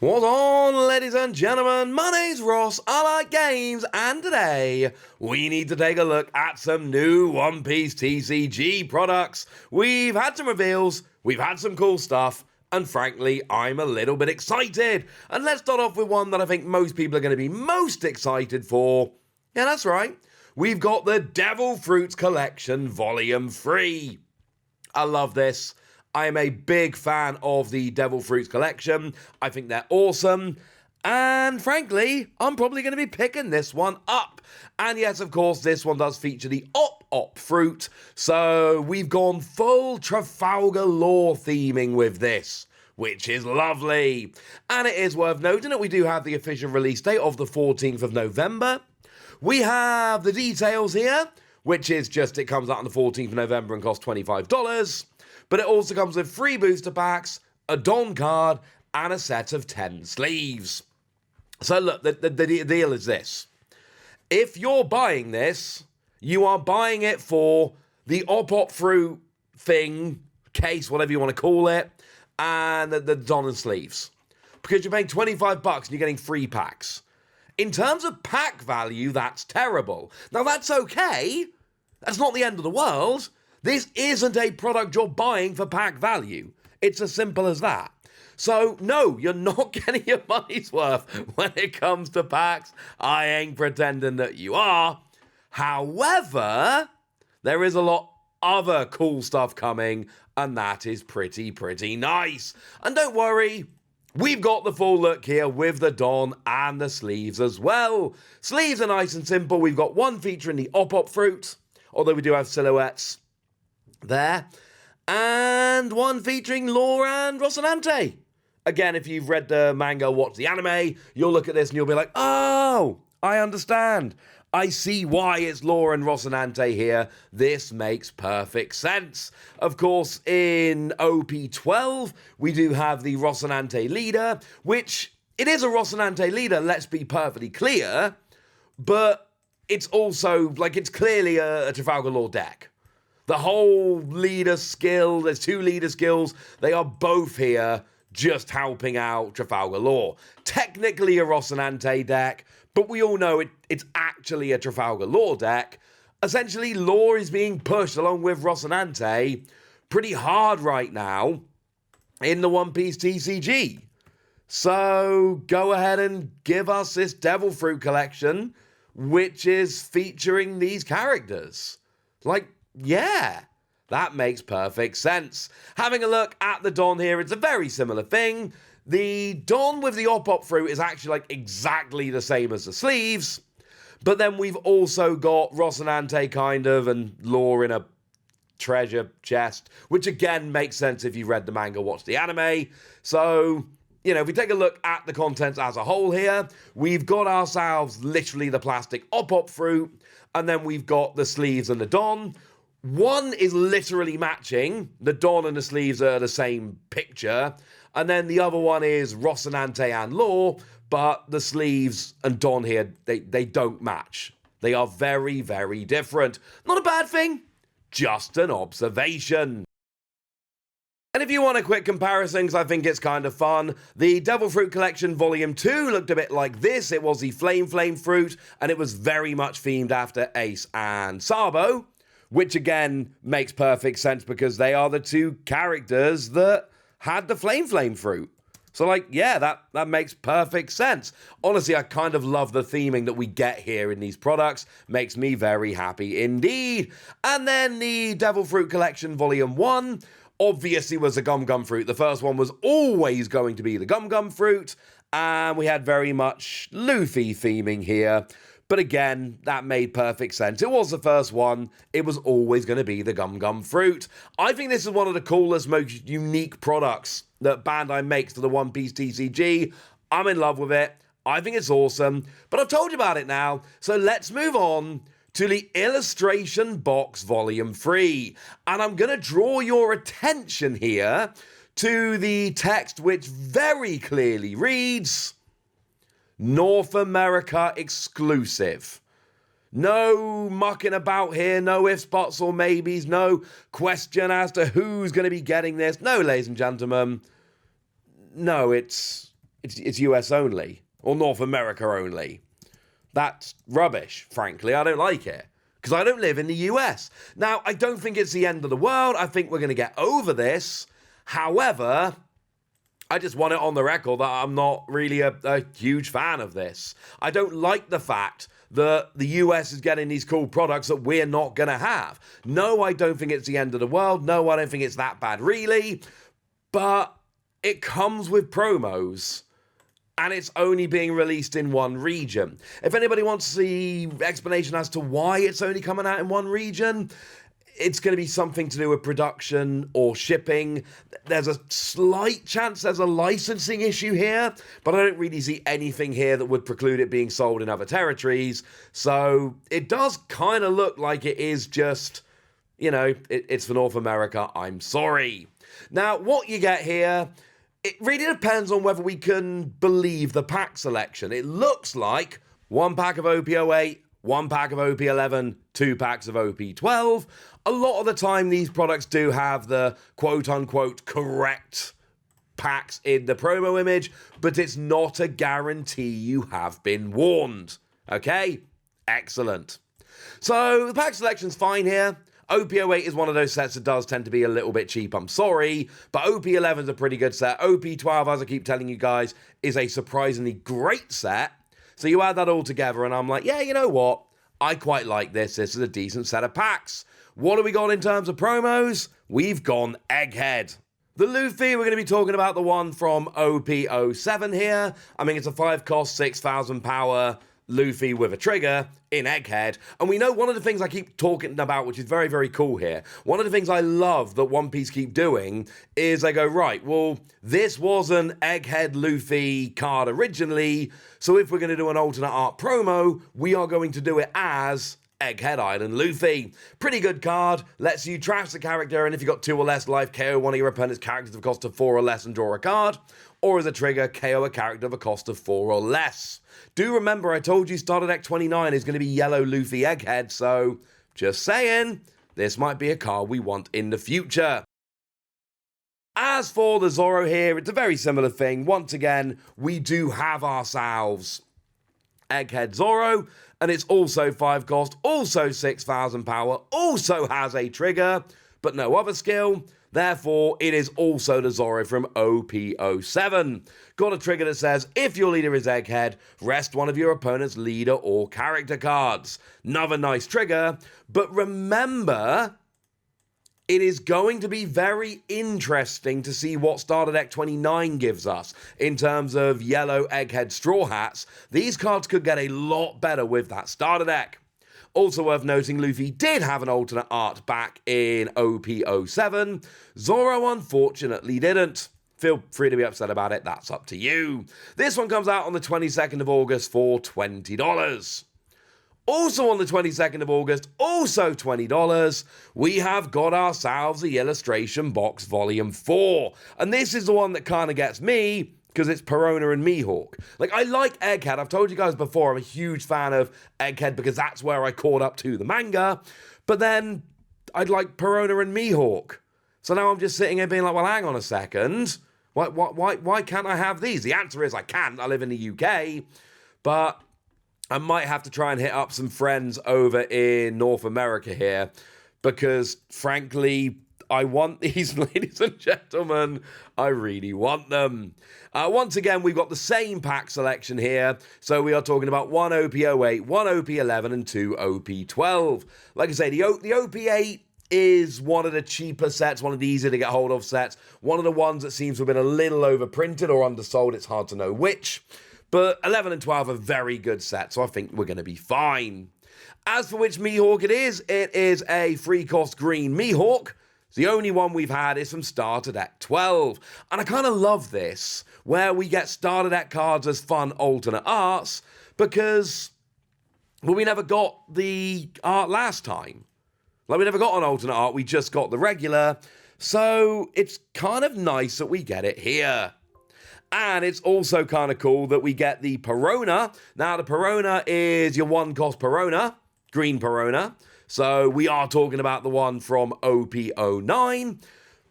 What's on, ladies and gentlemen? My name's Ross, I like games, and today we need to take a look at some new One Piece TCG products. We've had some reveals, we've had some cool stuff, and frankly, I'm a little bit excited. And let's start off with one that I think most people are going to be most excited for. Yeah, that's right. We've got the Devil Fruits Collection Volume 3. I love this. I am a big fan of the Devil Fruits collection. I think they're awesome. And frankly, I'm probably going to be picking this one up. And yes, of course, this one does feature the Op fruit. So we've gone full Trafalgar Law theming with this, which is lovely. And it is worth noting that we do have the official release date of the 14th of November. We have the details here, which is just it comes out on the 14th of November and costs $25. But it also comes with 3 booster packs, a Don card, and a set of 10 sleeves. So look, the deal is this. If you're buying this, you are buying it for the Op fruit thing, case, whatever you want to call it, and the Don and sleeves. Because you're paying $25 and you're getting 3 packs. In terms of pack value, that's terrible. Now that's okay. That's not the end of the world. This isn't a product you're buying for pack value. It's as simple as that. So, no, you're not getting your money's worth when it comes to packs. I ain't pretending that you are. However, there is a lot other cool stuff coming, and that is pretty nice. And don't worry, we've got the full look here with the Don and the sleeves as well. Sleeves are nice and simple. We've got one featuring the Op fruit, although we do have silhouettes there, and one featuring Law and Rocinante. Again, if you've read the manga or watched the anime, you'll look at this and you'll be like, oh, I understand. I see why it's Law and Rocinante here. This makes perfect sense. Of course, in OP12, we do have the Rocinante leader, which it is a Rocinante leader, let's be perfectly clear, but it's also, like, it's clearly a Trafalgar Law deck. The whole leader skill, there's 2 leader skills, they are both here just helping out Trafalgar Law. Technically a Rocinante deck, but we all know it's actually a Trafalgar Law deck. Essentially, Law is being pushed along with Rocinante pretty hard right now in the One Piece TCG. So go ahead and give us this Devil Fruit collection, which is featuring these characters. Like, yeah, that makes perfect sense. Having a look at the Don here, it's a very similar thing. The Don with the Op fruit is actually like exactly the same as the sleeves. But then we've also got Rocinante kind of and Law in a treasure chest, which again makes sense if you read the manga, watched the anime. So, you know, if we take a look at the contents as a whole here, we've got ourselves literally the plastic Op fruit, and then we've got the sleeves and the Don. One is literally matching. The Don and the sleeves are the same picture. And then the other one is Rocinante and Law, but the sleeves and Don here, they don't match. They are very different. Not a bad thing, just an observation. And if you want a quick comparison, because I think it's kind of fun, the Devil Fruit Collection Volume 2 looked a bit like this. It was the Flame Fruit, and it was very much themed after Ace and Sabo, which again makes perfect sense because they are the 2 characters that had the Flame Fruit. So, like, yeah, that makes perfect sense. Honestly, I kind of love the theming that we get here in these products. Makes me very happy indeed. And then the Devil Fruit Collection Volume 1 obviously was a Gum Fruit. The first one was always going to be the Gum Fruit, and we had very much Luffy theming here. But again, that made perfect sense. It was the first one. It was always going to be the Gum Fruit. I think this is one of the coolest, most unique products that Bandai makes for the One Piece TCG. I'm in love with it. I think it's awesome. But I've told you about it now. So let's move on to the Illustration Box Volume 3. And I'm going to draw your attention here to the text, which very clearly reads, North America exclusive. No mucking about here, no ifs, buts, or maybes, no question as to who's going to be getting this. No, ladies and gentlemen, no, it's it's US only, or North America only. That's rubbish, frankly. I don't like it, because I don't live in the US. Now, I don't think it's the end of the world. I think we're going to get over this. However, I just want it on the record that I'm not really a huge fan of this. I don't like the fact that the US is getting these cool products that we're not going to have. No, I don't think it's the end of the world. No, I don't think it's that bad, really. But it comes with promos, and it's only being released in one region. If anybody wants the explanation as to why it's only coming out in one region, it's going to be something to do with production or shipping. There's a slight chance there's a licensing issue here, but I don't really see anything here that would preclude it being sold in other territories. So it does kind of look like it is just, it's for North America. I'm sorry. Now, what you get here, it really depends on whether we can believe the pack selection. It looks like 1 pack of OP08, 1 pack of OP11, 2 packs of OP12. A lot of the time, these products do have the quote-unquote correct packs in the promo image, but it's not a guarantee you have been warned. Okay? Excellent. So, the pack selection's fine here. OP08 is one of those sets that does tend to be a little bit cheap, I'm sorry, but OP11 is a pretty good set. OP12, as I keep telling you guys, is a surprisingly great set. So you add that all together, and I'm like, yeah, you know what? I quite like this. This is a decent set of packs. What have we got in terms of promos? We've gone Egghead. The Luffy, we're going to be talking about the one from OP07 here. I mean, it's a 5-cost, 6,000 power Luffy with a trigger in Egghead. And we know one of the things I keep talking about, which is very, very cool here, one of the things I love that One Piece keep doing is they go, right, well, this was an Egghead Luffy card originally, so if we're going to do an alternate art promo, we are going to do it as Egghead Island Luffy. Pretty good card, lets you trash the character, and if you've got 2 or less life, KO one of your opponent's characters of a cost of 4 or less and draw a card, or as a trigger, KO a character of a cost of 4 or less. Do remember I told you starter deck 29 is going to be yellow Luffy Egghead, so just saying, this might be a card we want in the future. As for the Zoro here, it's a very similar thing. Once again, we do have ourselves Egghead Zoro, and it's also 5 cost, also 6,000 power, also has a trigger, but no other skill. Therefore, it is also the Zoro from OP07. Got a trigger that says, if your leader is Egghead, rest one of your opponent's leader or character cards. Another nice trigger, but remember, it is going to be very interesting to see what Starter Deck 29 gives us in terms of yellow Egghead Straw Hats. These cards could get a lot better with that Starter Deck. Also worth noting, Luffy did have an alternate art back in OP07. Zoro unfortunately didn't. Feel free to be upset about it, that's up to you. This one comes out on the 22nd of August for $20. Also on the 22nd of August, also $20, we have got ourselves the Illustration Box Volume 4. And this is the one that kind of gets me, because it's Perona and Mihawk. Like, I like Egghead. I've told you guys before, I'm a huge fan of Egghead because that's where I caught up to the manga. But then, I'd like Perona and Mihawk. So now I'm just sitting here being like, well, hang on a second. Why can't I have these? The answer is I can't. I live in the UK. But I might have to try and hit up some friends over in North America here. Because, frankly, I want these, ladies and gentlemen. I really want them. Once again, we've got the same pack selection here. So we are talking about 1 OP08, 1 OP11, and 2 OP12. Like I say, the OP8 is one of the cheaper sets, one of the easier to get hold of sets. One of the ones that seems to have been a little overprinted or undersold. It's hard to know which. But 11 and 12 are very good sets, so I think we're going to be fine. As for which Mihawk it is a 3-cost green Mihawk. The only one we've had is from Starter Deck 12. And I kind of love this, where we get Starter Deck cards as fun alternate arts, because, well, we never got the art last time. Like, we never got an alternate art, we just got the regular. So it's kind of nice that we get it here. And it's also kind of cool that we get the Perona. Now, the Perona is your 1-cost Perona, green Perona. So we are talking about the one from OP09,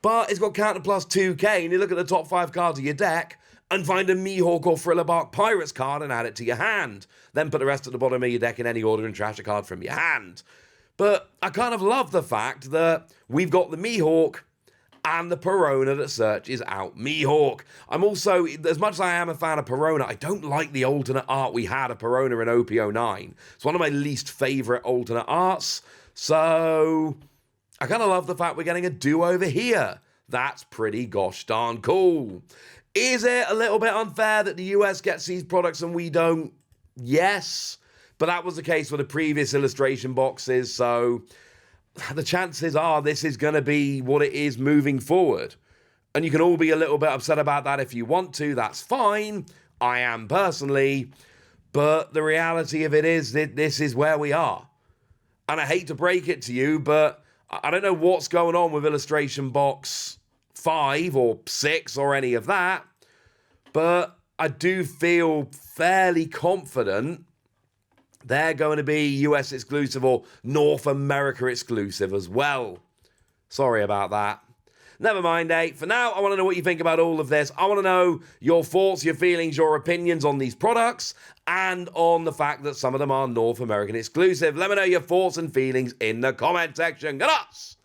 but it's got counter plus 2k, and you look at the top 5 cards of your deck, and find a Mihawk or Thrillerbark Pirates card and add it to your hand. Then put the rest at the bottom of your deck in any order and trash a card from your hand. But I kind of love the fact that we've got the Mihawk and the Perona that searches out Mihawk. I'm also, as much as I am a fan of Perona, I don't like the alternate art we had of Perona in OP09. It's one of my least favourite alternate arts. So I kind of love the fact we're getting a do-over here. That's pretty gosh darn cool. Is it a little bit unfair that the US gets these products and we don't? Yes. But that was the case with the previous illustration boxes, so the chances are this is going to be what it is moving forward. And you can all be a little bit upset about that if you want to, that's fine. I am personally. But the reality of it is that this is where we are. And I hate to break it to you, but I don't know what's going on with illustration box 5 or 6 or any of that. But I do feel fairly confident they're going to be US exclusive or North America exclusive as well. Sorry about that. Never mind, For now, I want to know what you think about all of this. I want to know your thoughts, your feelings, your opinions on these products and on the fact that some of them are North American exclusive. Let me know your thoughts and feelings in the comment section. Get us!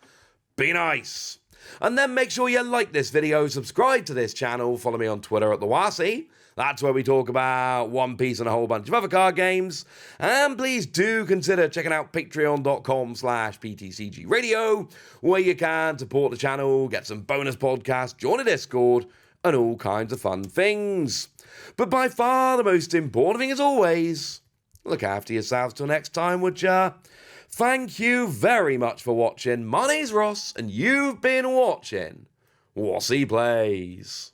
Be nice. And then make sure you like this video, subscribe to this channel, follow me on Twitter at the Wasi. That's where we talk about One Piece and a whole bunch of other card games. And please do consider checking out patreon.com/PTCG Radio, where you can support the channel, get some bonus podcasts, join a Discord, and all kinds of fun things. But by far the most important thing, as always, look after yourselves till next time, would ya? Thank you very much for watching. My name's Ross, and you've been watching Wasi Plays.